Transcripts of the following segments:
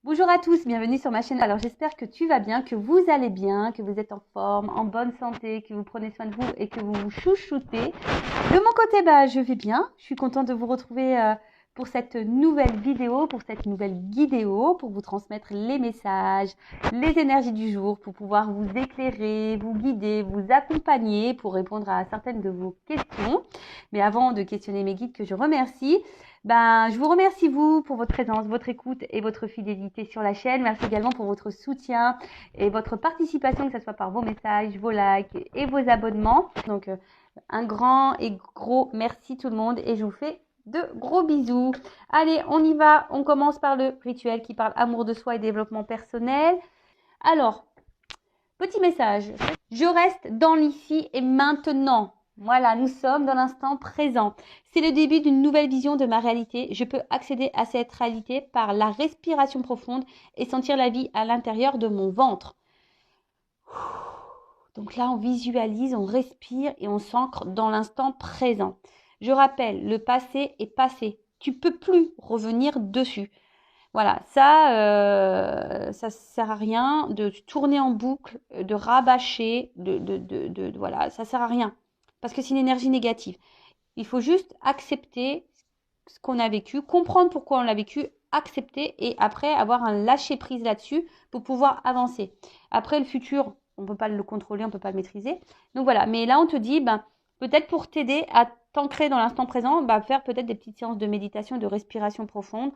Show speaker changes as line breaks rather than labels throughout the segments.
Bonjour à tous, bienvenue sur ma chaîne. Alors j'espère que tu vas bien, que vous allez bien, que vous êtes en forme, en bonne santé, que vous prenez soin de vous et que vous vous chouchoutez. De mon côté, je vais bien. Je suis contente de vous retrouver pour cette nouvelle vidéo, pour cette nouvelle guidéo, pour vous transmettre les messages, les énergies du jour, pour pouvoir vous éclairer, vous guider, vous accompagner, pour répondre à certaines de vos questions. Mais avant de questionner mes guides que je remercie, je vous remercie vous pour votre présence, votre écoute et votre fidélité sur la chaîne. Merci également pour votre soutien et votre participation, que ce soit par vos messages, vos likes et vos abonnements. Donc, un grand et gros merci tout le monde et je vous fais de gros bisous. Allez, on y va. On commence par le rituel qui parle amour de soi et développement personnel. Alors, petit message. Je reste dans l'ici et maintenant. Voilà, nous sommes dans l'instant présent. C'est le début d'une nouvelle vision de ma réalité. Je peux accéder à cette réalité par la respiration profonde et sentir la vie à l'intérieur de mon ventre. Donc là, on visualise, on respire et on s'ancre dans l'instant présent. Je rappelle, le passé est passé. Tu peux plus revenir dessus. Voilà, ça sert à rien de tourner en boucle, de rabâcher, voilà, ça sert à rien. Parce que c'est une énergie négative. Il faut juste accepter ce qu'on a vécu, comprendre pourquoi on l'a vécu, accepter et après avoir un lâcher prise là-dessus pour pouvoir avancer. Après, le futur, on ne peut pas le contrôler, on ne peut pas le maîtriser. Donc voilà, mais là, on te dit, peut-être pour t'aider à t'ancrer dans l'instant présent, faire peut-être des petites séances de méditation, de respiration profonde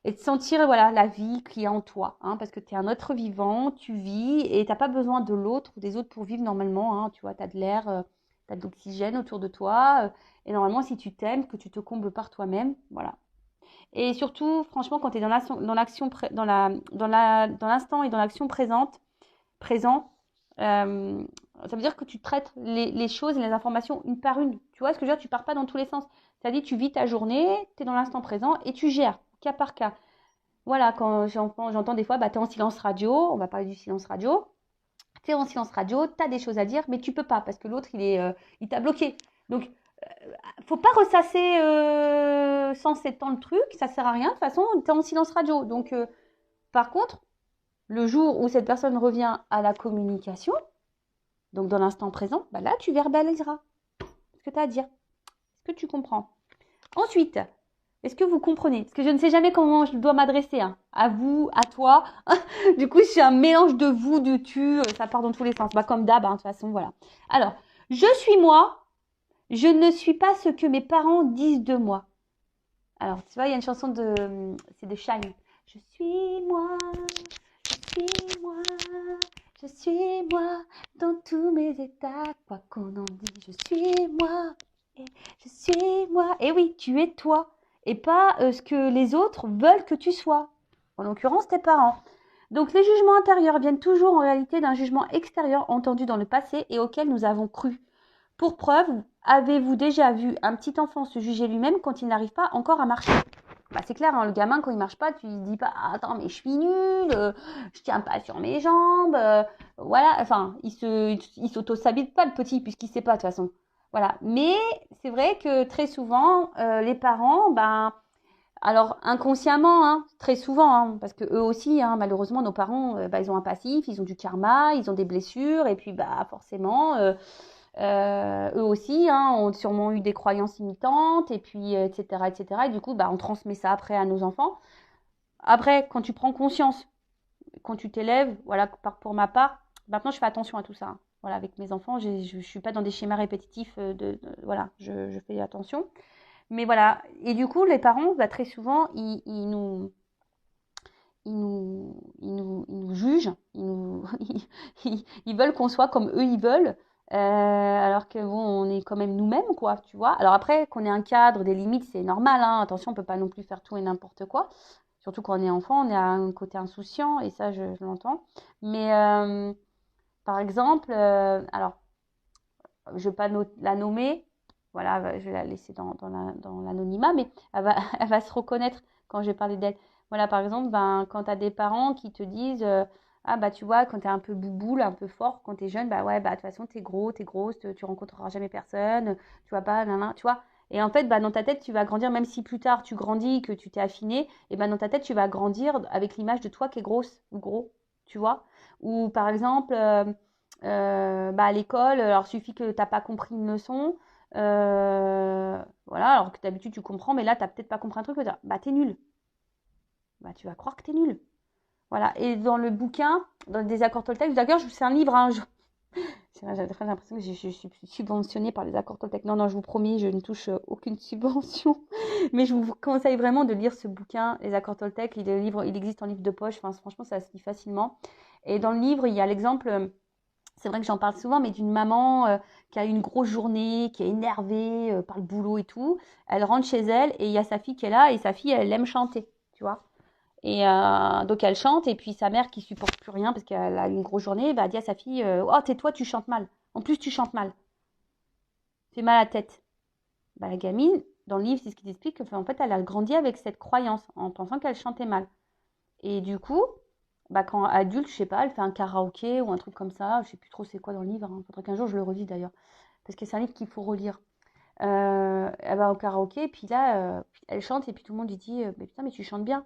et de sentir voilà, la vie qu'il y a en toi. Parce que tu es un être vivant, tu vis et tu n'as pas besoin de l'autre ou des autres pour vivre normalement. Tu vois, tu as de l'air, tu as de l'oxygène autour de toi. Et normalement, si tu t'aimes, que tu te combles par toi-même, voilà. Et surtout, franchement, quand tu es dans l'action, dans l'instant et dans l'action présent, ça veut dire que tu traites les choses et les informations une par une. Tu vois ce que je veux dire? Tu pars pas dans tous les sens. C'est-à-dire, tu vis ta journée, tu es dans l'instant présent et tu gères, cas par cas. Voilà, quand j'entends des fois, tu es en silence radio, on va parler du silence radio. Tu es en silence radio, tu as des choses à dire, mais tu peux pas parce que l'autre, il t'a bloqué. Donc, faut pas ressasser sans 7 ans le truc, ça sert à rien. De toute façon, tu es en silence radio. Donc, par contre, le jour où cette personne revient à la communication, donc dans l'instant présent, là, tu verbaliseras ce que tu as à dire. Est-ce que tu comprends? Ensuite, est-ce que vous comprenez? Parce que je ne sais jamais comment je dois m'adresser. À vous, à toi. Du coup, c'est un mélange de vous, de tu. Ça part dans tous les sens. Comme d'hab, de toute façon, voilà. Alors, je suis moi. Je ne suis pas ce que mes parents disent de moi. Alors, tu vois, il y a une chanson c'est de Shine. Je suis moi, je suis moi, je suis moi, dans tous mes états, quoi qu'on en dise, je suis moi, et je suis moi. Et oui, tu es toi, et pas ce que les autres veulent que tu sois, en l'occurrence tes parents. Donc les jugements intérieurs viennent toujours en réalité d'un jugement extérieur entendu dans le passé et auquel nous avons cru. Pour preuve, avez-vous déjà vu un petit enfant se juger lui-même quand il n'arrive pas encore à marcher? C'est clair, le gamin, quand il marche pas, tu ne dis pas « Attends, mais je suis nul, je tiens pas sur mes jambes. Voilà, enfin, il s'auto-sabite pas, le petit, puisqu'il sait pas, de toute façon. Voilà. Mais c'est vrai que très souvent, les parents, alors inconsciemment, très souvent, parce que eux aussi, malheureusement, nos parents, ils ont un passif, ils ont du karma, ils ont des blessures, et puis forcément, eux aussi ont sûrement eu des croyances imitantes, et puis etc., etc. Et du coup, on transmet ça après à nos enfants. Après, quand tu prends conscience, quand tu t'élèves, voilà, pour ma part, maintenant je fais attention à tout ça. Voilà, avec mes enfants, je ne suis pas dans des schémas répétitifs. Voilà, je fais attention. Mais voilà, et du coup, les parents, très souvent, ils nous jugent, ils veulent qu'on soit comme eux ils veulent, alors que bon, on est quand même nous-mêmes, quoi, tu vois. Alors après, qu'on ait un cadre, des limites, c'est normal, attention, on peut pas non plus faire tout et n'importe quoi. Surtout quand on est enfant, on est à un côté insouciant, et ça, je l'entends. Mais par exemple, alors, je ne vais pas la nommer, voilà, je vais la laisser dans l'anonymat, mais elle va se reconnaître quand je vais parler d'elle. Voilà, par exemple, quand tu as des parents qui te disent ah tu vois, quand tu es un peu bouboule, un peu fort, quand tu es jeune, ouais, de toute façon, tu es gros, tu es grosse, tu rencontreras jamais personne, tu vois pas, tu vois. Et en fait, bah, dans ta tête, tu vas grandir, même si plus tard tu grandis, que tu t'es affiné, et bah, dans ta tête, tu vas grandir avec l'image de toi qui est grosse ou gros, tu vois. Ou par exemple, bah, à l'école, alors suffit que tu n'as pas compris une leçon, voilà, alors que d'habitude tu comprends, mais là, tu n'as peut-être pas compris un truc, bah, t'es nul. Bah, tu vas croire que t'es nul. Voilà. Et dans le bouquin, dans le désaccord Toltec, d'ailleurs, c'est un livre, hein, j'ai l'impression que je suis subventionnée par les accords Toltec. Non, non, je vous promets, je ne touche aucune subvention. Mais je vous conseille vraiment de lire ce bouquin, Les accords Toltec. Il existe en livre de poche. Enfin, franchement, ça se lit facilement. Et dans le livre, il y a l'exemple, c'est vrai que j'en parle souvent, mais d'une maman qui a eu une grosse journée, qui est énervée par le boulot et tout. Elle rentre chez elle et il y a sa fille qui est là et sa fille, elle aime chanter, tu vois. Et donc elle chante et puis sa mère qui supporte plus rien parce qu'elle a une grosse journée, bah, dit à sa fille oh tais-toi, tu chantes mal. En plus tu chantes mal. Fais mal à la tête. Bah, la gamine, dans le livre, c'est ce qu'il explique qu'en fait elle a grandi avec cette croyance en pensant qu'elle chantait mal. Et du coup, bah, quand adulte, je sais pas, elle fait un karaoké ou un truc comme ça, je sais plus trop c'est quoi dans le livre, hein. Faudrait qu'un jour je le relise d'ailleurs. Parce que c'est un livre qu'il faut relire. Elle va au karaoké, et puis là, elle chante, et puis tout le monde lui dit mais putain, mais tu chantes bien.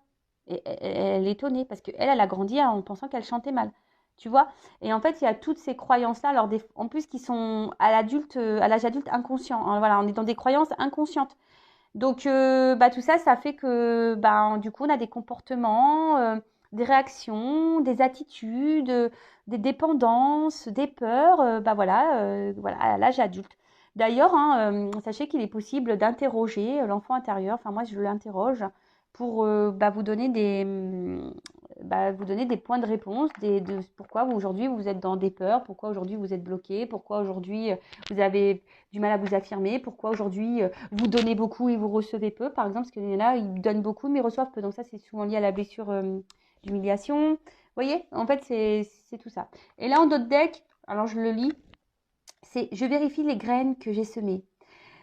Et elle est étonnée, parce qu'elle, elle a grandi en pensant qu'elle chantait mal. Tu vois. Et en fait, il y a toutes ces croyances-là, alors en plus, qui sont à l'âge adulte inconscient, hein. Voilà, on est dans des croyances inconscientes. Donc, bah, tout ça, ça fait que, bah, du coup, on a des comportements, des réactions, des attitudes, des dépendances, des peurs, bah voilà, voilà, à l'âge adulte. D'ailleurs, hein, sachez qu'il est possible d'interroger l'enfant intérieur. Enfin, moi, je l'interroge pour bah, vous donner des points de réponse, de pourquoi aujourd'hui vous êtes dans des peurs, pourquoi aujourd'hui vous êtes bloqué, pourquoi aujourd'hui vous avez du mal à vous affirmer, pourquoi aujourd'hui vous donnez beaucoup et vous recevez peu, par exemple, parce qu'il y en a, ils donnent beaucoup mais reçoivent peu. Donc ça, c'est souvent lié à la blessure d'humiliation. Vous voyez, en fait, c'est tout ça. Et là, en d'autres deck, alors je le lis, c'est « Je vérifie les graines que j'ai semées.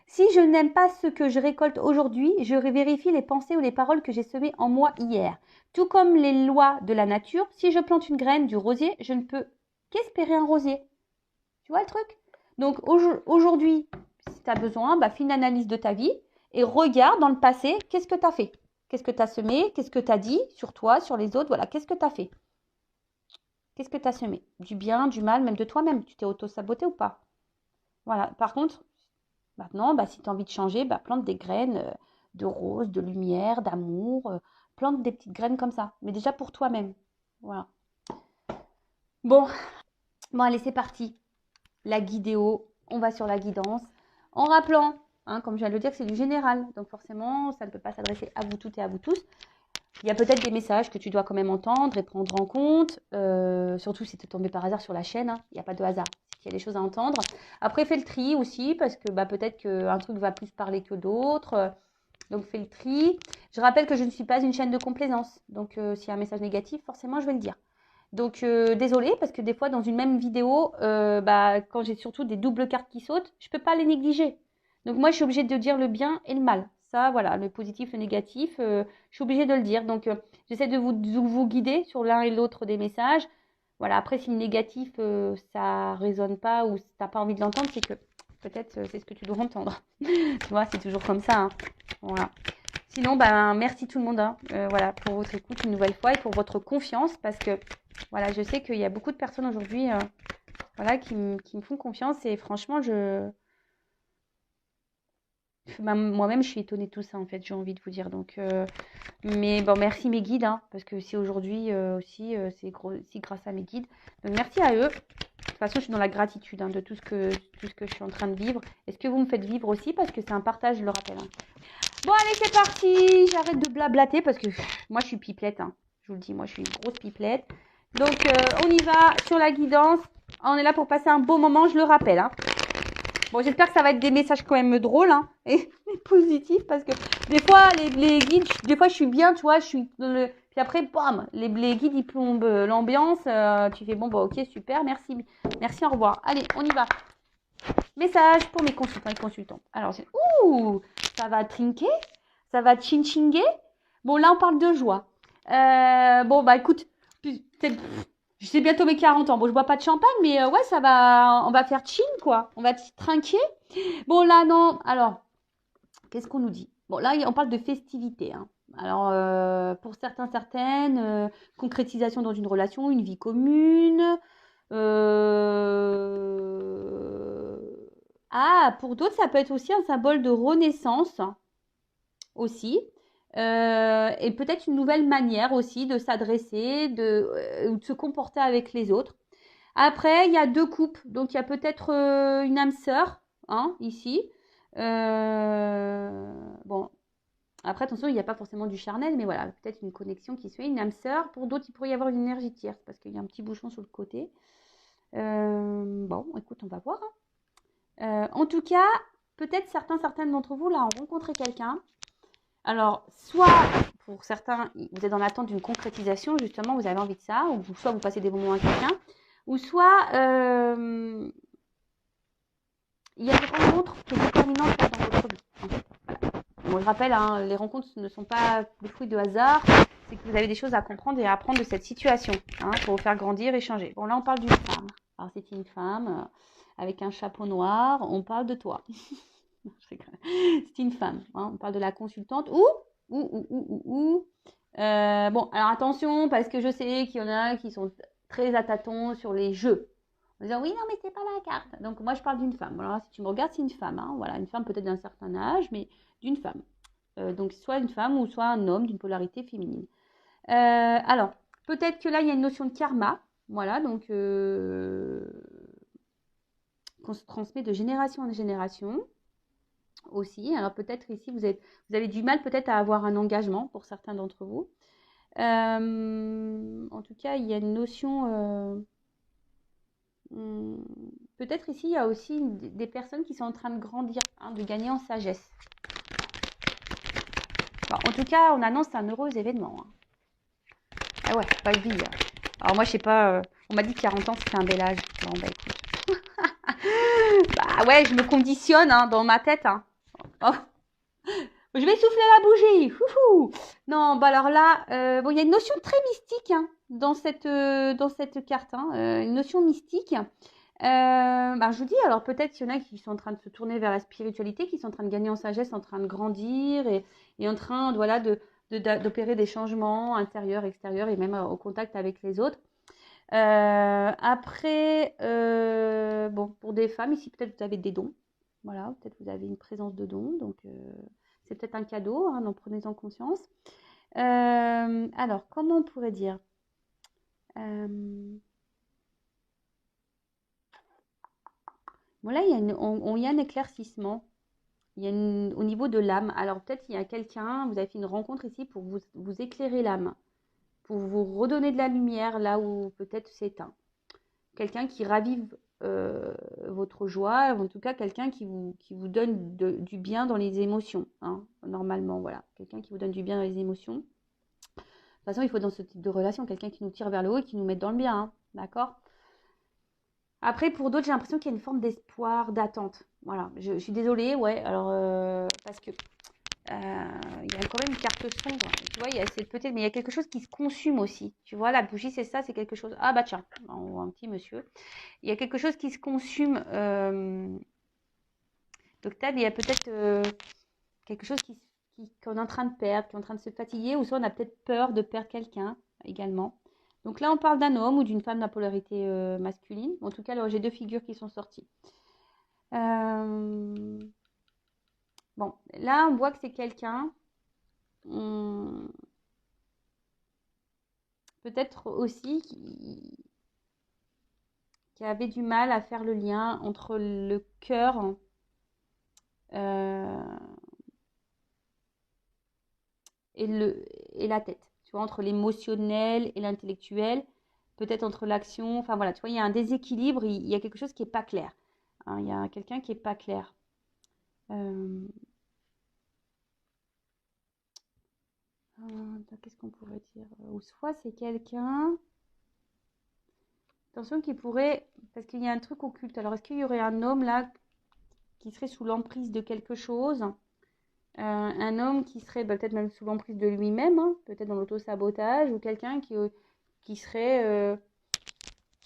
Si je n'aime pas ce que je récolte aujourd'hui, je vérifie les pensées ou les paroles que j'ai semées en moi hier. Tout comme les lois de la nature, si je plante une graine du rosier, je ne peux qu'espérer un rosier. » Tu vois le truc? Donc aujourd'hui, si tu as besoin, bah, fais une analyse de ta vie et regarde dans le passé, qu'est-ce que tu as fait? Qu'est-ce que tu as semé? Qu'est-ce que tu as dit sur toi, sur les autres? Voilà, qu'est-ce que tu as fait? Qu'est-ce que tu as semé? Du bien, du mal, même de toi-même. Tu t'es auto-saboté ou pas? Voilà. Par contre, maintenant, bah, si tu as envie de changer, bah, plante des graines de rose, de lumière, d'amour. Plante des petites graines comme ça. Mais déjà pour toi-même. Voilà. Bon, allez, c'est parti. La guidéo, on va sur la guidance. En rappelant, hein, comme je viens de le dire, que c'est du général. Donc forcément, ça ne peut pas s'adresser à vous toutes et à vous tous. Il y a peut-être des messages que tu dois quand même entendre et prendre en compte. Surtout si tu es tombé par hasard sur la chaîne. Hein, il n'y a pas de hasard. Il y a des choses à entendre. Après, fais le tri aussi, parce que bah, peut-être qu'un truc va plus parler que d'autres. Donc, fais le tri. Je rappelle que je ne suis pas une chaîne de complaisance. Donc, s'il y a un message négatif, forcément, je vais le dire. Donc, désolée, parce que des fois, dans une même vidéo, bah, quand j'ai surtout des doubles cartes qui sautent, je ne peux pas les négliger. Donc, moi, je suis obligée de dire le bien et le mal. Ça, voilà, le positif, le négatif, je suis obligée de le dire. Donc, j'essaie de vous guider sur l'un et l'autre des messages. Voilà, après, si le négatif, ça ne résonne pas ou si tu n'as pas envie de l'entendre, c'est que peut-être c'est ce que tu dois entendre. Tu vois, c'est toujours comme ça. Hein. Voilà. Sinon, ben, merci tout le monde hein, voilà, pour votre écoute une nouvelle fois et pour votre confiance parce que voilà, je sais qu'il y a beaucoup de personnes aujourd'hui voilà, qui me font confiance et franchement, moi-même, je suis étonnée de tout ça en fait, j'ai envie de vous dire. Donc, mais bon, merci mes guides hein, parce que si aujourd'hui aussi, c'est aussi grâce à mes guides. Donc, merci à eux. De toute façon, je suis dans la gratitude hein, de tout ce que je suis en train de vivre. Est-ce que vous me faites vivre aussi parce que c'est un partage, je le rappelle. Hein. Bon, allez, c'est parti. J'arrête de blablater parce que moi, je suis pipelette. Hein. Je vous le dis, moi, je suis une grosse pipelette. Donc, on y va sur la guidance. On est là pour passer un beau moment, je le rappelle. Hein. Bon, j'espère que ça va être des messages quand même drôles hein, et positifs parce que des fois, les guides, des fois, je suis bien, tu vois, je suis dans le... Puis après, bam, les guides, ils plombent l'ambiance. Tu fais, bon, bah, ok, super, merci, au revoir. Allez, on y va. Message pour mes consultants et consultantes. Alors, ouh, ça va trinquer, ça va chin-chinguer. Bon, là, on parle de joie. Bon, bah, écoute, j'ai bientôt mes 40 ans. Bon, je bois pas de champagne, mais ouais, on va faire chin, quoi. On va trinquer. Bon, là, non, alors, Qu'est-ce qu'on nous dit? Bon, là, on parle de festivité, hein. Alors, pour certains, certaines, concrétisation dans une relation, une vie commune. Ah, pour d'autres, ça peut être aussi un symbole de renaissance, aussi. Et peut-être une nouvelle manière aussi de s'adresser, ou de se comporter avec les autres. Après, il y a deux couples. Donc, il y a peut-être une âme sœur, hein, ici. Bon, après, attention, il n'y a pas forcément du charnel, mais voilà, peut-être une connexion qui se fait, une âme sœur. Pour d'autres, il pourrait y avoir une énergie tierce, parce qu'il y a un petit bouchon sur le côté. Bon, écoute, on va voir, hein. En tout cas, peut-être certaines d'entre vous, là, ont rencontré quelqu'un. Alors, soit, pour certains, vous êtes dans l'attente d'une concrétisation, justement, vous avez envie de ça, ou soit vous passez des bons moments avec quelqu'un, ou soit, il y a une rencontre qui est déterminante là, dans votre vie. En fait. Voilà. Bon, je rappelle, hein, les rencontres ne sont pas le fruit de hasard, c'est que vous avez des choses à comprendre et à apprendre de cette situation, hein, pour vous faire grandir et changer. Bon, là, on parle d'une femme. Alors, c'est une femme avec un chapeau noir, on parle de toi. C'est une femme, hein, on parle de la consultante ou. Bon, alors attention, parce que je sais qu'il y en a qui sont très à tâtons sur les jeux. En disant, oui, non, mais c'est pas ma carte. Donc, moi, je parle d'une femme. Alors, si tu me regardes, c'est une femme, hein, voilà, une femme peut-être d'un certain âge, mais d'une femme. Donc, soit une femme ou soit un homme d'une polarité féminine. Alors, peut-être que là, il y a une notion de karma. Voilà, donc, qu'on se transmet de génération en génération aussi. Alors, peut-être ici, vous avez du mal peut-être à avoir un engagement pour certains d'entre vous. En tout cas, il y a une notion... peut-être ici, il y a aussi des personnes qui sont en train de grandir, hein, de gagner en sagesse. Bon, en tout cas, on annonce un heureux événement. Hein. Ah ouais, pas vie. Hein. Alors moi, je sais pas, on m'a dit que 40 ans, c'était un bel âge. Bon, bah écoute. Bah ouais, je me conditionne, hein, dans ma tête. Hein. Oh. Je vais souffler la bougie. Fouhou. Non, bah alors là, bon, il y a une notion très mystique, hein, dans cette carte. Hein, une notion mystique. Bah, je vous dis, alors peut-être qu'il y en a qui sont en train de se tourner vers la spiritualité, qui sont en train de gagner en sagesse, en train de grandir et en train, voilà, d'opérer des changements intérieurs, extérieurs et même au contact avec les autres. Après, bon, pour des femmes, ici peut-être vous avez des dons. Voilà, peut-être vous avez une présence de dons, donc c'est peut-être un cadeau, hein, donc prenez-en conscience. Alors, comment on pourrait dire Bon, là, il y a un éclaircissement. Il y a au niveau de l'âme. Alors, peut-être il y a quelqu'un, vous avez fait une rencontre ici pour vous éclairer l'âme, pour vous redonner de la lumière là où peut-être c'est éteint. Quelqu'un qui ravive votre joie, en tout cas, quelqu'un qui vous donne du bien dans les émotions. Hein, normalement, voilà. Quelqu'un qui vous donne du bien dans les émotions. De toute façon, il faut dans ce type de relation, quelqu'un qui nous tire vers le haut et qui nous mette dans le bien. Hein, d'accord ? Après, pour d'autres, j'ai l'impression qu'il y a une forme d'espoir, d'attente. Voilà, je suis désolée, ouais, alors, parce que il y a quand même une carte sombre. Tu vois, il y a peut-être, mais il y a quelque chose qui se consume aussi. Tu vois, la bougie, c'est ça, c'est quelque chose. Ah bah tiens, on voit un petit monsieur. Il y a quelque chose qui se consume. Donc, il y a peut-être quelque chose qu'on est en train de perdre, qui est en train de se fatiguer, ou soit on a peut-être peur de perdre quelqu'un également. Donc là, on parle d'un homme ou d'une femme de la polarité masculine. En tout cas, alors, j'ai deux figures qui sont sorties. Bon, là, on voit que c'est quelqu'un, peut-être aussi, qui avait du mal à faire le lien entre le cœur et la tête. Tu vois, entre l'émotionnel et l'intellectuel, peut-être entre l'action. Enfin voilà, tu vois, il y a un déséquilibre, il y a quelque chose qui n'est pas clair. Hein, il y a quelqu'un qui n'est pas clair. Qu'est-ce qu'on pourrait dire? Ou soit c'est quelqu'un, attention, qui pourrait, parce qu'il y a un truc occulte. Alors, est-ce qu'il y aurait un homme là qui serait sous l'emprise de quelque chose? Un homme qui serait peut-être même sous l'emprise de lui-même, hein, peut-être dans l'auto-sabotage, ou quelqu'un qui serait,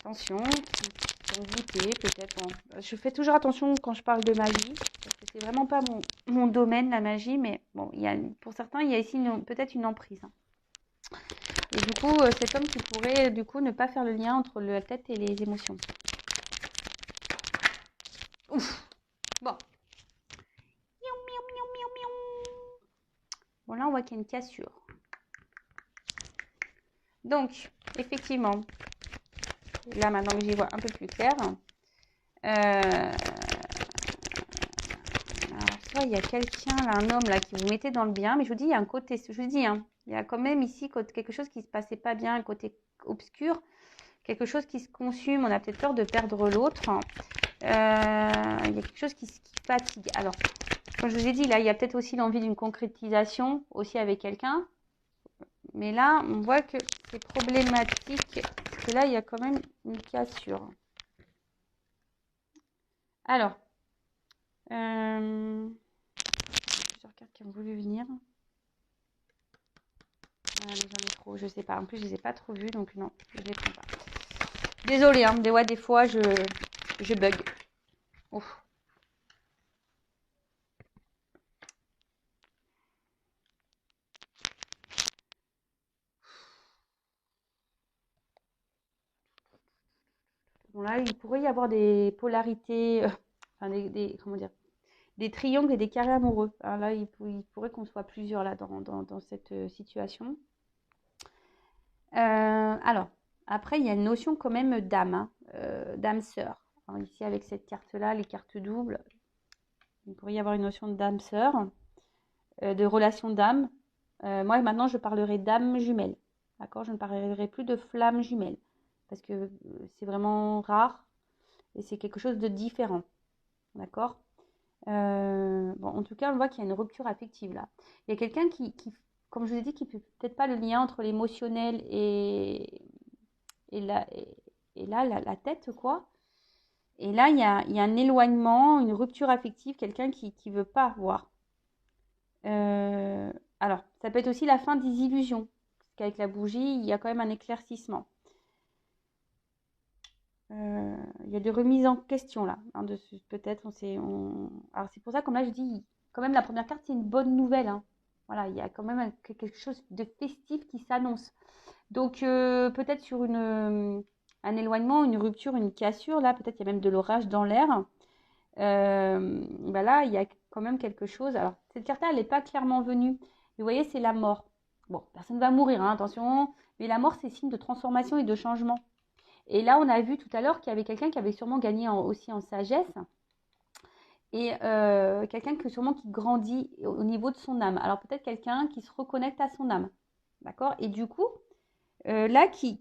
attention, qui envoûté, peut-être. Je fais toujours attention quand je parle de ma vie, parce que c'est vraiment pas mon domaine, la magie, mais bon, pour certains, il y a ici peut-être une emprise. Hein. Et du coup, cet homme qui pourrait du coup ne pas faire le lien entre la tête et les émotions. Ouf. Bon. Bon, là, on voit qu'il y a une cassure. Donc, effectivement, là, maintenant que j'y vois un peu plus clair, alors, soit il y a quelqu'un, là, un homme, là, qui vous mettait dans le bien, mais je vous dis, il y a un côté, je vous dis, hein, il y a quand même ici quelque chose qui ne se passait pas bien, un côté obscur, quelque chose qui se consume, on a peut-être peur de perdre l'autre. Il y a quelque chose qui fatigue. Alors, comme je vous ai dit, là, il y a peut-être aussi l'envie d'une concrétisation, aussi avec quelqu'un. Mais là, on voit que c'est problématique, parce que là, il y a quand même une cassure. Alors, plusieurs cartes qui ont voulu venir. Ah, mais j'en ai trop, je sais pas. En plus, je les ai pas trop vues, donc non, je les prends pas. Désolée, hein, des fois, je bug. Ouf. Bon, là, il pourrait y avoir des polarités, enfin, comment dire, des triangles et des carrés amoureux. Alors là, il pourrait qu'on soit plusieurs là dans cette situation. Alors, après, il y a une notion quand même d'âme, hein, d'âme sœur. Alors, ici, avec cette carte-là, les cartes doubles, il pourrait y avoir une notion d'âme sœur, de relation d'âme. Moi, maintenant, je parlerai d'âme jumelle. D'accord? Je ne parlerai plus de flamme jumelle. Parce que c'est vraiment rare et c'est quelque chose de différent. D'accord? Bon, en tout cas, on voit qu'il y a une rupture affective là. Il y a quelqu'un qui, comme je vous ai dit, qui ne fait peut-être pas le lien entre l'émotionnel et là, la tête, quoi. Et là, il y a un éloignement, une rupture affective, quelqu'un qui ne veut pas voir. Alors, ça peut être aussi la fin des illusions. Parce qu'avec la bougie, il y a quand même un éclaircissement. Il y a des remises en question là. Hein, peut-être, alors c'est pour ça, comme là, je dis, quand même, la première carte, c'est une bonne nouvelle. Hein. Voilà, il y a quand même quelque chose de festif qui s'annonce. Donc, peut-être sur un éloignement, une rupture, une cassure, là, peut-être il y a même de l'orage dans l'air. Là, il y a quand même quelque chose. Alors, cette carte-là, elle n'est pas clairement venue. Mais vous voyez, c'est la mort. Bon, personne ne va mourir, hein, attention. Mais la mort, c'est signe de transformation et de changement. Et là, on a vu tout à l'heure qu'il y avait quelqu'un qui avait sûrement gagné aussi en sagesse. Et quelqu'un qui grandit au niveau de son âme. Alors, peut-être quelqu'un qui se reconnecte à son âme. D'accord? Et du coup, là, qui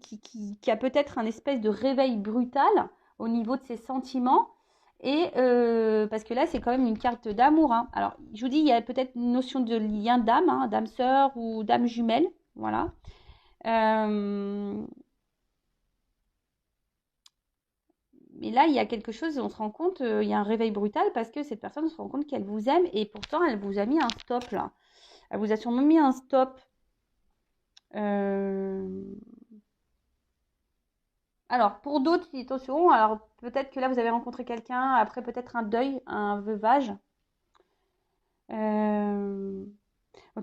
a peut-être un espèce de réveil brutal au niveau de ses sentiments. Et parce que là, c'est quand même une carte d'amour. Hein. Alors, je vous dis, il y a peut-être une notion de lien d'âme, hein, d'âme sœur ou d'âme jumelle. Voilà. Mais là, il y a quelque chose, on se rend compte, il y a un réveil brutal parce que cette personne se rend compte qu'elle vous aime et pourtant, elle vous a mis un stop là. Elle vous a sûrement mis un stop. Alors, pour d'autres, attention, alors peut-être que là, vous avez rencontré quelqu'un, après peut-être un deuil, un veuvage. En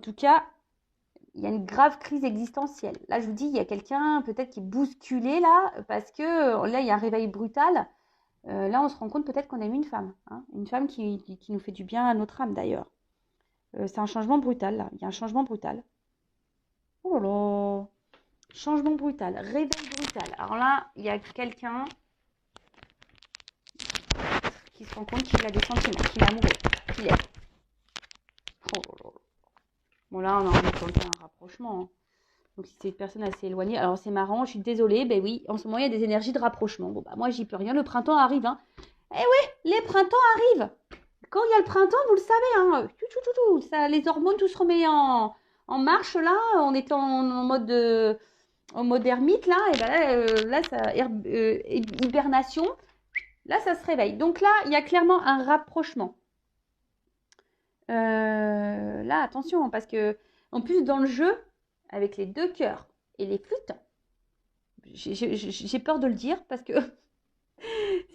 tout cas, il y a une grave crise existentielle. Là, je vous dis, il y a quelqu'un peut-être qui est bousculé là, parce que là, il y a un réveil brutal. Là, on se rend compte peut-être qu'on a eu une femme. Hein, une femme qui nous fait du bien à notre âme d'ailleurs. C'est un changement brutal là. Il y a un changement brutal. Oh là là. Changement brutal, réveil brutal. Alors là, il y a quelqu'un qui se rend compte qu'il a des sentiments, qu'il est amoureux, qu'il est. Oh là là. Bon là, on a un rapprochement. Hein. Donc si c'est une personne assez éloignée, alors c'est marrant, je suis désolée, ben oui, en ce moment il y a des énergies de rapprochement. Bon bah moi j'y peux rien, le printemps arrive. Hein. Eh oui, les printemps arrivent. Quand il y a le printemps, vous le savez, hein, ça, les hormones, tout se remet en marche là. On est en mode ermite là, et ben là, hibernation. Là, ça se réveille. Donc là, il y a clairement un rapprochement. Là, attention, parce que en plus dans le jeu, avec les deux cœurs et les flûtes, j'ai peur de le dire parce que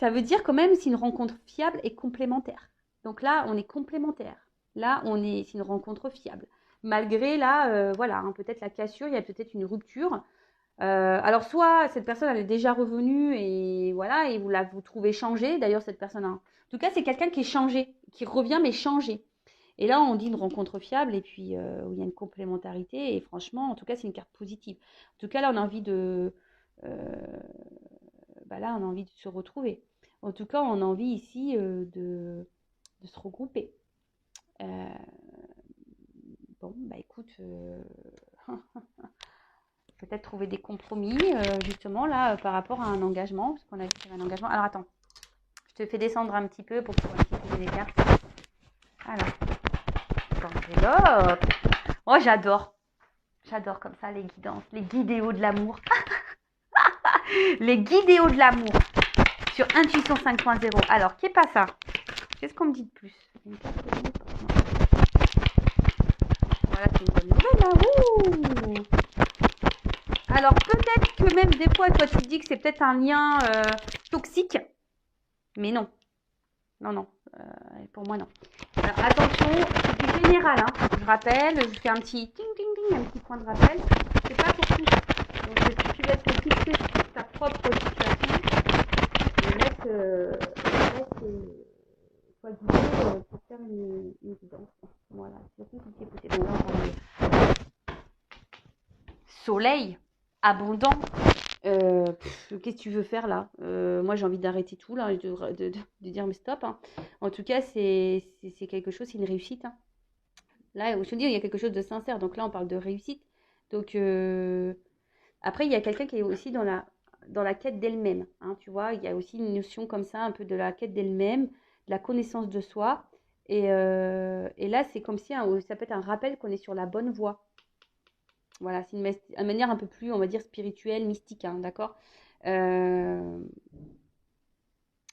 ça veut dire quand même c'est une rencontre fiable et complémentaire. Donc là, on est complémentaires. Là, c'est une rencontre fiable. Malgré là, voilà, hein, peut-être la cassure, il y a peut-être une rupture. Alors soit cette personne elle est déjà revenue et voilà et vous trouvez changé. D'ailleurs cette personne, en tout cas c'est quelqu'un qui est changé, qui revient mais changé. Et là on dit une rencontre fiable et puis où il y a une complémentarité et franchement en tout cas c'est une carte positive. En tout cas là on a envie là on a envie de se retrouver. En tout cas on a envie ici de se regrouper. Bon bah écoute. Peut-être trouver des compromis, justement, là, par rapport à un engagement, parce qu'on a vu qu'il y avait un engagement. Alors, attends, je te fais descendre un petit peu pour pouvoir utiliser les cartes. Alors, enveloppe. Oh, j'adore. J'adore comme ça les guidances, les guidéos de l'amour. Les guidéos de l'amour sur Intuition 5.0. Alors, qu'est pas ça? Qu'est-ce qu'on me dit de plus? Une carte de l'amour. Voilà, c'est une bonne nouvelle, là. Ouh. Alors, peut-être que même des fois, toi, tu te dis que c'est peut-être un lien toxique. Mais non. Non, non. Pour moi, non. Alors, attention, c'est du général. Hein. Je rappelle, je fais un petit ting, ting, ting, un petit point de rappel. C'est pas pour tout. Donc, si tu veux être fixé sur ta propre situation, sois guidé pour faire une guidance. Voilà, c'est tout ce qui est possible. Donc, là, on parle de soleil abondant. Qu'est-ce que tu veux faire là? Moi j'ai envie d'arrêter tout là, de dire mais stop. Hein. En tout cas, c'est quelque chose, c'est une réussite. Hein. Là, je te dis, il y a quelque chose de sincère. Donc là, on parle de réussite. Donc après, il y a quelqu'un qui est aussi dans la quête d'elle-même. Hein, tu vois, il y a aussi une notion comme ça, un peu de la quête d'elle-même, de la connaissance de soi. Et là, c'est comme si ça peut être un rappel qu'on est sur la bonne voie. Voilà, c'est une manière un peu plus, on va dire, spirituelle, mystique, hein, d'accord? Ouais,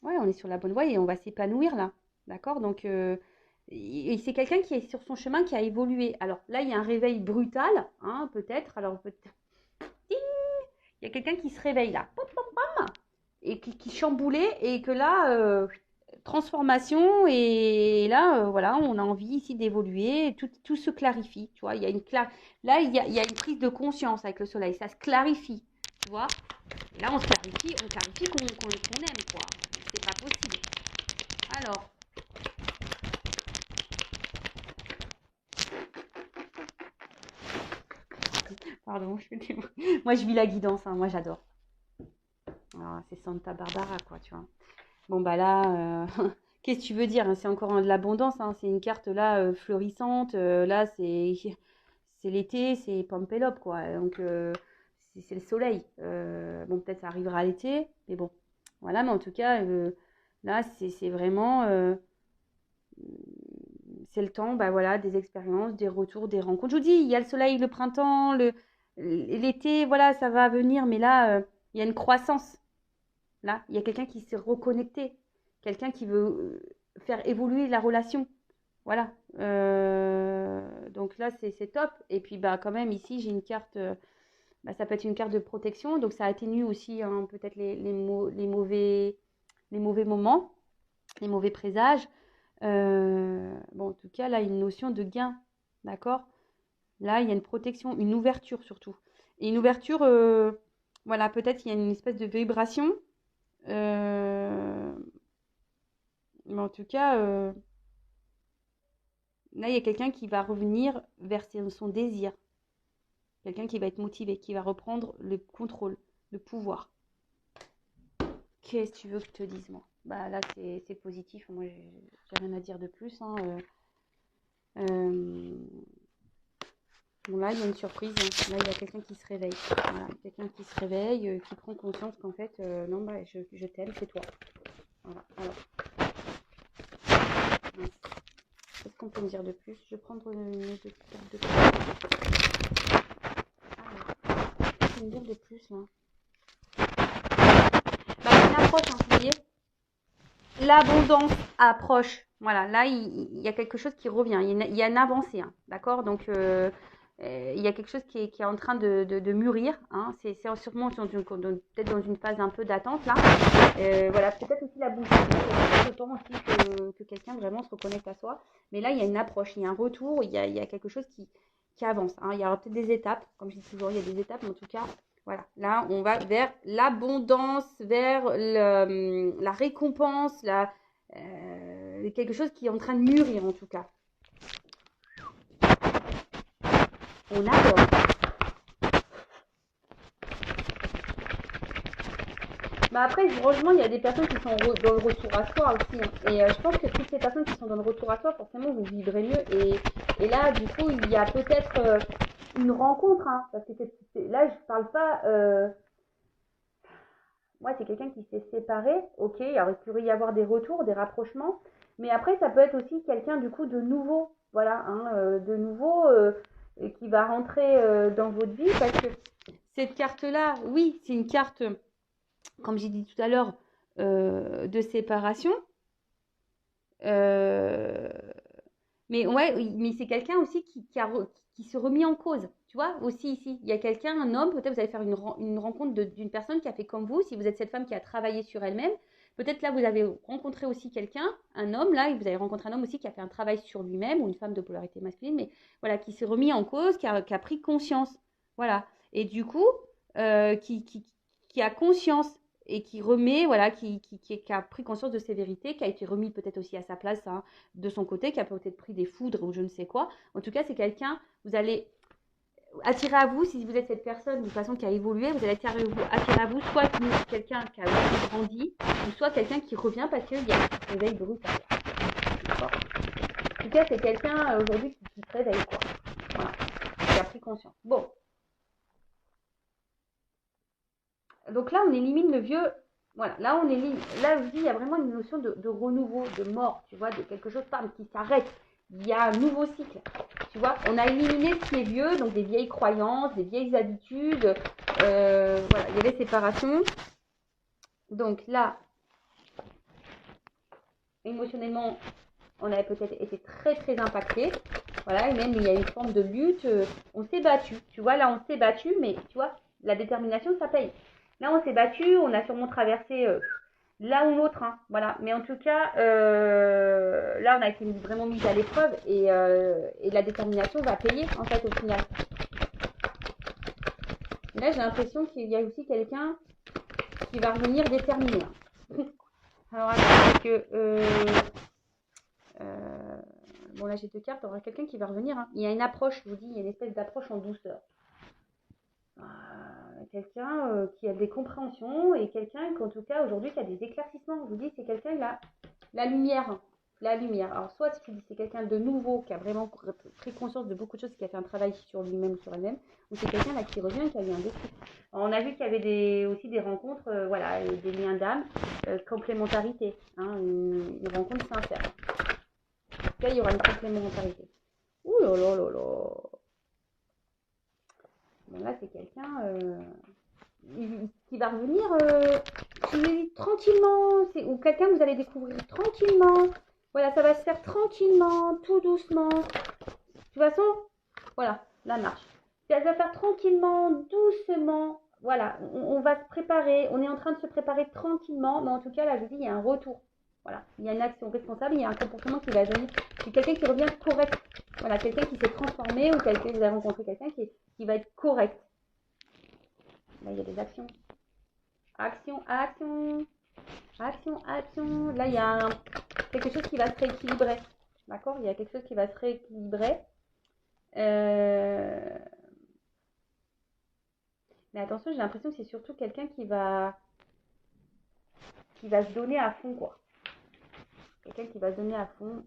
on est sur la bonne voie et on va s'épanouir là, d'accord? Donc, et c'est quelqu'un qui est sur son chemin, qui a évolué. Alors là, il y a un réveil brutal, hein, peut-être. Alors, il y a quelqu'un qui se réveille là, pom, pom, pom, et qui chamboulait et que là, transformation et là voilà on a envie ici d'évoluer, tout se clarifie, tu vois, il y a là il y a une prise de conscience avec le soleil, ça se clarifie, tu vois, et là on clarifie qu'on aime quoi, c'est pas possible. Alors pardon, moi je vis la guidance, hein, moi j'adore. Alors, c'est Santa Barbara quoi, tu vois. Bon bah là qu'est-ce que tu veux dire, hein, c'est encore de l'abondance, hein, c'est une carte là fleurissante, là c'est l'été, c'est Pompelope quoi, donc c'est le soleil. Bon peut-être ça arrivera à l'été, mais bon, voilà, mais en tout cas là c'est vraiment c'est le temps, bah voilà, des expériences, des retours, des rencontres. Je vous dis, il y a le soleil, le printemps, l'été, voilà, ça va venir, mais là il y a une croissance. Là, il y a quelqu'un qui s'est reconnecté, quelqu'un qui veut faire évoluer la relation. Voilà. Donc là, c'est top. Et puis, bah, quand même, ici, j'ai une carte. Bah, ça peut être une carte de protection. Donc, ça atténue aussi hein, peut-être les mauvais moments, les mauvais présages. Bon, en tout cas, là, il y a une notion de gain. D'accord? Là, il y a une protection, une ouverture surtout. Et une ouverture, voilà, peut-être il y a une espèce de vibration. Mais en tout cas, là, il y a quelqu'un qui va revenir vers son désir. Quelqu'un qui va être motivé, qui va reprendre le contrôle, le pouvoir. Qu'est-ce que tu veux que je te dise, moi? Bah là, c'est positif. Moi, j'ai rien à dire de plus. Hein. Bon, là, il y a une surprise. Hein. Là, il y a quelqu'un qui se réveille. Voilà. Quelqu'un qui se réveille, qui prend conscience qu'en fait, non, bah, je t'aime, c'est toi. Voilà. Alors. Qu'est-ce qu'on peut me dire de plus? Je vais prendre une autre carte de plus. Alors, qu'est-ce qu'on peut me dire de plus, là? Bah, il y a une approche, hein, vous voyez? L'abondance approche. Voilà, là, il y a quelque chose qui revient. Il y a une avancée, hein, d'accord? Donc, il y a quelque chose qui est en train de mûrir. Hein. C'est sûrement peut-être dans une phase un peu d'attente là. Voilà, peut-être aussi la bouche. C'est autant aussi que quelqu'un vraiment se reconnecte à soi. Mais là, il y a une approche, il y a un retour, il y a quelque chose qui avance. Hein. Il y aura peut-être des étapes, comme je dis toujours, il y a des étapes, mais en tout cas, voilà. Là, on va vers l'abondance, vers la récompense, quelque chose qui est en train de mûrir en tout cas. On adore. Bah après, franchement, il y a des personnes qui sont dans le retour à soi aussi. Hein. Et je pense que toutes ces personnes qui sont dans le retour à soi, forcément, vous vivrez mieux. Et là, du coup, il y a peut-être une rencontre. Hein, parce que là, je parle pas. Moi, c'est quelqu'un qui s'est séparé. Ok, alors il pourrait y avoir des retours, des rapprochements. Mais après, ça peut être aussi quelqu'un, du coup, de nouveau. Voilà, hein, de nouveau, qui va rentrer dans votre vie. Parce que cette carte-là, oui, c'est une carte, comme j'ai dit tout à l'heure, de séparation. Euh, mais ouais, mais c'est quelqu'un aussi qui se remet en cause. Tu vois, aussi ici, il y a quelqu'un, un homme, peut-être vous allez faire une rencontre d'une personne qui a fait comme vous, si vous êtes cette femme qui a travaillé sur elle-même. Peut-être là, vous avez rencontré aussi quelqu'un, un homme, là, et vous avez rencontré un homme aussi qui a fait un travail sur lui-même, ou une femme de polarité masculine, mais voilà, qui s'est remis en cause, qui a pris conscience. Voilà. Et du coup, qui a conscience et qui remet, voilà, qui a pris conscience de ses vérités, qui a été remis peut-être aussi à sa place hein, de son côté, qui a peut-être pris des foudres ou je ne sais quoi. En tout cas, c'est quelqu'un, vous allez attirer à vous, si vous êtes cette personne de façon qui a évolué, vous allez attirer à vous soit quelqu'un qui a aussi grandi, ou soit quelqu'un qui revient parce qu'il y a un réveil brutal. En tout cas, c'est quelqu'un aujourd'hui qui se réveille, quoi. Voilà, qui a pris conscience. Bon. Donc là, on élimine le vieux. Voilà, là, on élimine. Là, je dis, il y a vraiment une notion de renouveau, de mort, tu vois, de quelque chose qui s'arrête. Il y a un nouveau cycle. Tu vois, on a éliminé ce qui est vieux, donc des vieilles croyances, des vieilles habitudes. Voilà, il y avait séparation. Donc là, émotionnellement, on avait peut-être été très très impacté. Voilà, et même il y a une forme de lutte. On s'est battu. Tu vois, là, on s'est battu, mais tu vois, la détermination, ça paye. Là, on s'est battu, on a sûrement traversé l'un ou l'autre. Hein, voilà. Mais en tout cas, là, on a été vraiment mis à l'épreuve et la détermination va payer, en fait, au final. Et là, j'ai l'impression qu'il y a aussi quelqu'un qui va revenir déterminé. Alors, attends, parce que... bon, là, j'ai deux cartes. Il y aura quelqu'un qui va revenir. Hein. Il y a une approche, je vous dis, il y a une espèce d'approche en douceur. Quelqu'un qui a des compréhensions et quelqu'un qu'en tout cas aujourd'hui qui a des éclaircissements. Je vous dis, c'est quelqu'un qui a la lumière. La lumière. Alors, soit je dis c'est quelqu'un de nouveau qui a vraiment pris conscience de beaucoup de choses, qui a fait un travail sur lui-même ou sur elle-même, ou c'est quelqu'un là qui revient, qui a eu un déclic. On a vu qu'il y avait aussi des rencontres, voilà, des liens d'âme, complémentarité, hein, une rencontre sincère. En tout cas, il y aura une complémentarité. Ouh là là là là. Bon, là, c'est quelqu'un qui va revenir tranquillement, ou quelqu'un que vous allez découvrir tranquillement. Voilà, ça va se faire tranquillement, tout doucement. De toute façon, voilà, la marche. Ça va faire tranquillement, doucement. Voilà, on va se préparer. On est en train de se préparer tranquillement. Mais en tout cas, là, je vous dis, il y a un retour. Voilà, il y a une action responsable, il y a un comportement qui va venir. C'est quelqu'un qui revient correct. Voilà, quelqu'un qui s'est transformé ou quelqu'un, vous avez rencontré quelqu'un qui va être correct. Là, il y a des actions. Action, action. Action, action. Là, il y a quelque chose qui va se rééquilibrer. D'accord? Il y a quelque chose qui va se rééquilibrer. Mais attention, j'ai l'impression que c'est surtout quelqu'un qui va se donner à fond, quoi. Quelqu'un qui va se donner à fond.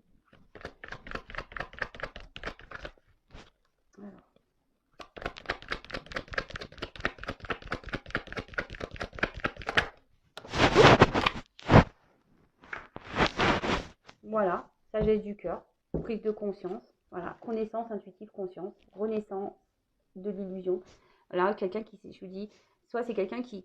Alors. Voilà, sagesse du cœur, prise de conscience, voilà, connaissance intuitive, conscience, renaissance de l'illusion. Voilà, quelqu'un qui, je vous dis, soit c'est quelqu'un qui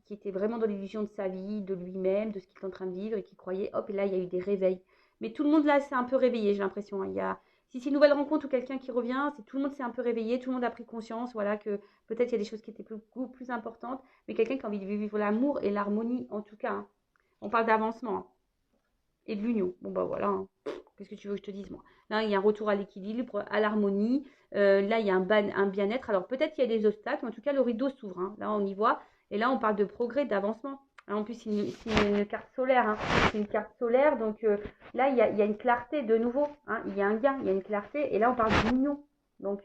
était vraiment dans l'illusion de sa vie, de lui-même, de ce qu'il est en train de vivre et qui croyait, hop, et là, il y a eu des réveils. Mais tout le monde là s'est un peu réveillé, j'ai l'impression. Hein. Si c'est une nouvelle rencontre ou quelqu'un qui revient, c'est tout le monde s'est un peu réveillé, tout le monde a pris conscience, voilà, que peut-être il y a des choses qui étaient beaucoup plus importantes, mais quelqu'un qui a envie de vivre l'amour et l'harmonie, en tout cas, hein. On parle d'avancement, hein, et de l'union. Bon, bah voilà, hein. Qu'est-ce que tu veux que je te dise, moi? Là, il y a un retour à l'équilibre, à l'harmonie. Là, il y a un bien-être. Alors, peut-être qu'il y a des obstacles, mais en tout cas, le rideau s'ouvre, hein. Là, on y voit. Et là, on parle de progrès, d'avancement. Hein, en plus, c'est une carte solaire, hein. C'est une carte solaire. Donc, là, il y a une clarté de nouveau, hein. Il y a un gain, il y a une clarté. Et là, on parle d'union. Donc,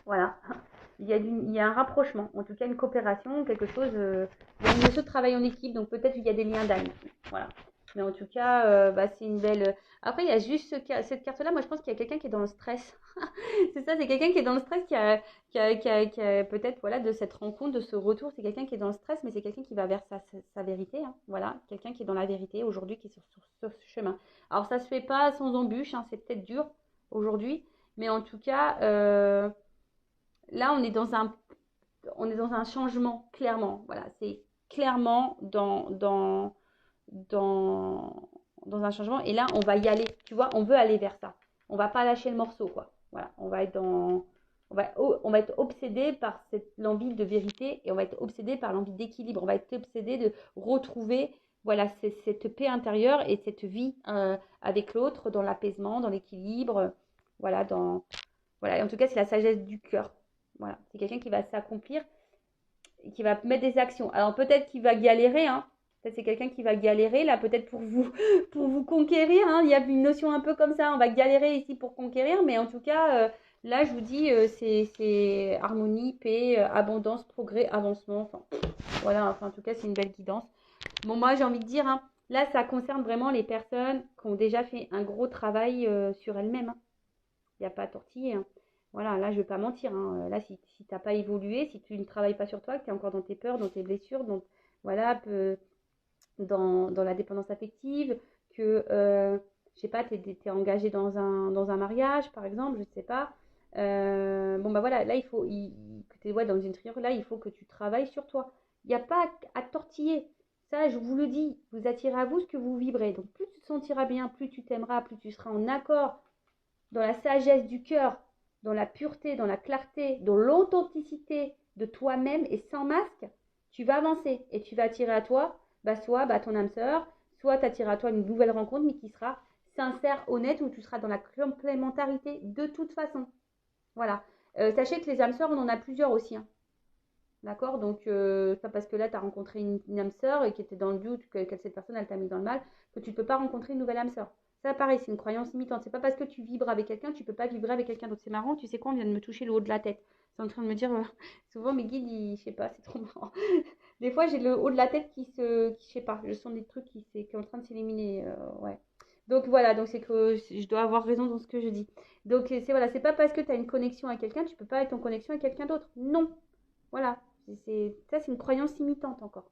voilà. Il y a un rapprochement, en tout cas une coopération, quelque chose. Il y a une notion de travail en équipe, donc peut-être qu'il y a des liens d'âme. Voilà. Mais en tout cas, bah, c'est une belle. Après, il y a juste cette carte-là. Moi, je pense qu'il y a quelqu'un qui est dans le stress. C'est ça, c'est quelqu'un qui est dans le stress, qui a peut-être, voilà, de cette rencontre, de ce retour. C'est quelqu'un qui est dans le stress, mais c'est quelqu'un qui va vers sa vérité, hein. Voilà, quelqu'un qui est dans la vérité aujourd'hui, qui est sur ce chemin. Alors, ça se fait pas sans embûche, hein. C'est peut-être dur aujourd'hui, mais en tout cas. Là, on est dans un changement, clairement. Voilà, c'est clairement dans un changement. Et là, on va y aller. Tu vois, on veut aller vers ça. On va pas lâcher le morceau, quoi. Voilà, on va être obsédé par l'envie de vérité et on va être obsédé par l'envie d'équilibre. On va être obsédé de retrouver, voilà, cette paix intérieure et cette vie avec l'autre dans l'apaisement, dans l'équilibre. Voilà, voilà. Et en tout cas, c'est la sagesse du cœur. Voilà, c'est quelqu'un qui va s'accomplir et qui va mettre des actions. Alors peut-être qu'il va galérer, hein. Peut-être c'est quelqu'un qui va galérer là, peut-être pour vous, pour vous conquérir, hein. Il y a une notion un peu comme ça. On va galérer ici pour conquérir, mais en tout cas, là, je vous dis, c'est harmonie, paix, abondance, progrès, avancement. Enfin, voilà. Enfin, en tout cas, c'est une belle guidance. Bon, moi, j'ai envie de dire, hein, là, ça concerne vraiment les personnes qui ont déjà fait un gros travail sur elles-mêmes, hein. Il n'y a pas à tortiller, hein. Voilà, là, je ne vais pas mentir, hein. Là, si tu n'as pas évolué, si tu ne travailles pas sur toi, que tu es encore dans tes peurs, dans tes blessures, voilà, dans la dépendance affective, que, je sais pas, tu es engagé dans un mariage, par exemple, je ne sais pas. Bon, bah voilà, là, que tu es, ouais, dans une triangle, là, il faut que tu travailles sur toi. Il n'y a pas à tortiller. Ça, je vous le dis, vous attirez à vous ce que vous vibrez. Donc, plus tu te sentiras bien, plus tu t'aimeras, plus tu seras en accord dans la sagesse du cœur, dans la pureté, dans la clarté, dans l'authenticité de toi-même et sans masque, tu vas avancer et tu vas attirer à toi, soit ton âme sœur, soit t'attirer à toi une nouvelle rencontre, mais qui sera sincère, honnête, où tu seras dans la complémentarité de toute façon. Voilà. Sachez que les âmes sœurs, on en a plusieurs aussi, hein. D'accord. Donc, c'est pas parce que là, tu as rencontré une âme sœur et qui était dans le doute que cette personne, elle t'a mis dans le mal, que tu ne peux pas rencontrer une nouvelle âme sœur. Ça, pareil, c'est une croyance limitante. C'est pas parce que tu vibres avec quelqu'un, tu peux pas vibrer avec quelqu'un d'autre. C'est marrant, tu sais quoi, on vient de me toucher le haut de la tête. C'est en train de me dire, souvent mes guides, je sais pas, c'est trop marrant. Des fois, j'ai le haut de la tête je sais pas, je sens des trucs qui est en train de s'éliminer. Ouais. Donc voilà, donc c'est que je dois avoir raison dans ce que je dis. Donc voilà, c'est pas parce que tu as une connexion avec quelqu'un, tu peux pas être en connexion avec quelqu'un d'autre. Non. Voilà. Ça, c'est une croyance limitante encore.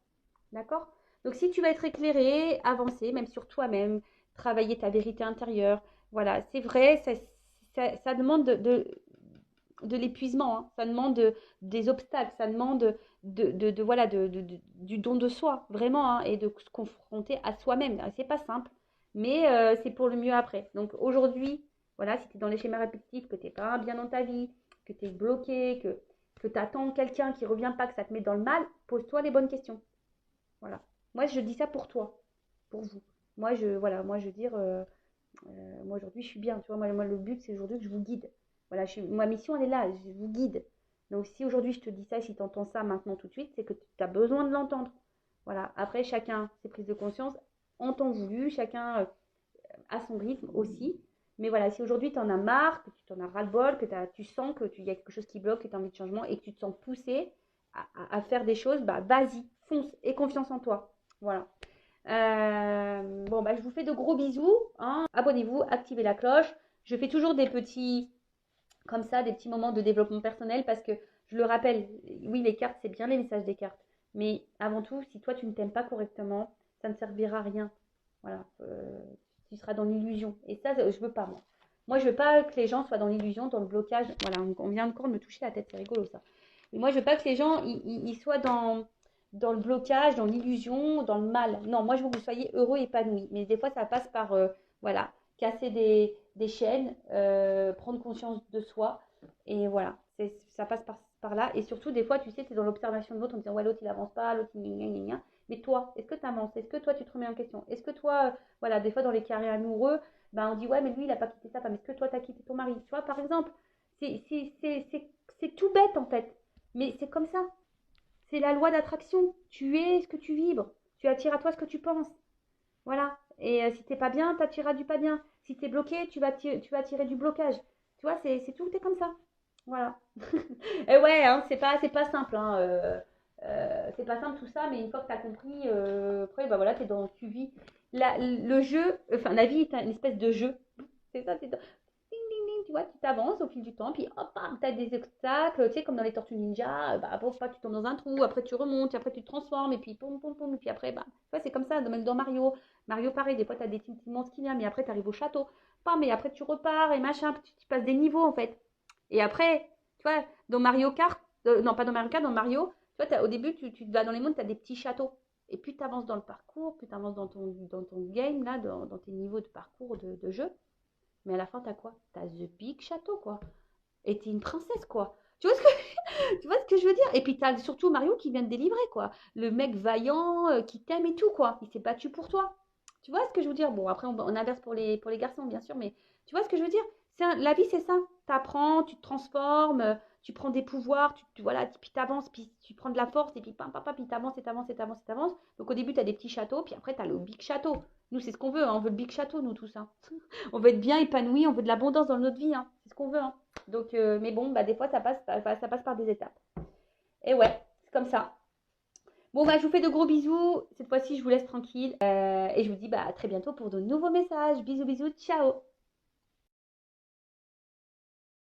D'accord. Donc, si tu vas être éclairé, avancer, même sur toi-même, travailler ta vérité intérieure, voilà, c'est vrai, ça demande de l'épuisement, hein. Ça demande des obstacles, ça demande voilà, du don de soi, vraiment, hein, et de se confronter à soi-même. C'est pas simple, mais c'est pour le mieux après. Donc, aujourd'hui, voilà, si tu es dans les schémas répétitifs, que tu n'es pas bien dans ta vie, que tu es bloqué, que tu attends quelqu'un qui ne revient pas, que ça te met dans le mal, pose-toi les bonnes questions. Voilà. Moi, je dis ça pour toi, pour vous. Voilà, moi, je veux dire, moi, aujourd'hui, je suis bien. Tu vois, moi, le but, c'est aujourd'hui que je vous guide. Voilà, ma mission, elle est là, je vous guide. Donc, si aujourd'hui, je te dis ça, si tu entends ça maintenant tout de suite, c'est que tu as besoin de l'entendre. Voilà. Après, chacun ses prises de conscience en temps voulu, chacun à son rythme aussi. Mais voilà, si aujourd'hui tu en as marre, que tu t'en as ras-le-bol, que tu sens qu'il y a quelque chose qui bloque, que tu as envie de changement et que tu te sens poussé à faire des choses, bah vas-y, fonce et confiance en toi. Voilà. Bon, bah je vous fais de gros bisous, hein. Abonnez-vous, activez la cloche. Je fais toujours des petits, comme ça, des petits moments de développement personnel parce que je le rappelle, oui, les cartes, c'est bien les messages des cartes. Mais avant tout, si toi tu ne t'aimes pas correctement, ça ne servira à rien. Voilà. Tu seras dans l'illusion. Et ça, je veux pas, moi. Moi, je veux pas que les gens soient dans l'illusion, dans le blocage. Voilà, on vient encore de me toucher la tête, c'est rigolo ça. Mais moi, je veux pas que les gens ils soient dans le blocage, dans l'illusion, dans le mal. Non, moi, je veux que vous soyez heureux, épanouis. Mais des fois, ça passe par, voilà, casser des chaînes, prendre conscience de soi. Et voilà, ça passe par là. Et surtout, des fois, tu sais, tu es dans l'observation de l'autre en disant, ouais, l'autre, il avance pas, l'autre, il gna gna gna. Mais toi, est-ce que tu avances? Est-ce que toi, tu te remets en question? Est-ce que toi, voilà, des fois, dans les carrés amoureux, ben, on dit, ouais, mais lui, il n'a pas quitté sa femme. Est-ce que toi, tu as quitté ton mari? Tu vois, par exemple, c'est tout bête, en fait. Mais c'est comme ça. C'est la loi d'attraction. Tu es ce que tu vibres. Tu attires à toi ce que tu penses. Voilà. Et si t'es pas bien, t'attireras du pas bien. Si t'es bloqué, tu vas attirer du blocage. Tu vois, c'est tout est comme ça. Voilà. Et ouais, hein, c'est pas simple. Hein, c'est pas simple tout ça, mais une fois que t'as compris, après, bah voilà, tu vis. Le jeu, enfin, la vie est une espèce de jeu. C'est ça, c'est ding, ding, ding, tu vois, tu t'avances au fil du temps, puis hop, bam, t'as des obstacles, tu sais, comme dans les Tortues Ninja, bah, pour pas que tu tombes dans un trou, après tu remontes, après tu te transformes, et puis pom, pom, pom, et puis après, bah, tu vois, c'est comme ça, même dans Mario. Mario, pareil, des fois, t'as des petits monstres qui viennent, mais après, t'arrives au château, bam, mais après, tu repars, et machin, tu passes des niveaux, en fait. Et après, tu vois, dans Mario Kart, non, pas dans Mario Kart, dans Mario, tu vois, au début, tu vas dans les mondes, t'as des petits châteaux. Et plus tu avances dans le parcours, plus tu avances dans ton game, là, dans tes niveaux de parcours de jeu, mais à la fin, t'as quoi? T'as The Big Château, quoi. Et t'es une princesse, quoi. Tu vois ce que, tu vois ce que je veux dire? Et puis t'as surtout Mario qui vient de délivrer, quoi. Le mec vaillant, qui t'aime et tout, quoi. Il s'est battu pour toi. Tu vois ce que je veux dire? Bon, après, on inverse pour les garçons, bien sûr, mais tu vois ce que je veux dire? La vie, c'est ça. T'apprends, tu te transformes, tu prends des pouvoirs, voilà, puis t'avances, puis tu prends de la force, et puis pam, pam, pam, puis t'avances, et t'avances, et t'avances, et t'avances. Donc au début, t'as des petits châteaux, puis après, t'as le big château. Nous, c'est ce qu'on veut, hein, on veut le big château, nous, tout ça. On veut être bien épanoui, on veut de l'abondance dans notre vie, hein. C'est ce qu'on veut, hein. Donc, mais bon, bah, des fois, ça passe par des étapes. Et ouais, c'est comme ça. Bon, bah, je vous fais de gros bisous. Cette fois-ci, je vous laisse tranquille. Et je vous dis bah, à très bientôt pour de nouveaux messages. Bisous, bisous, ciao.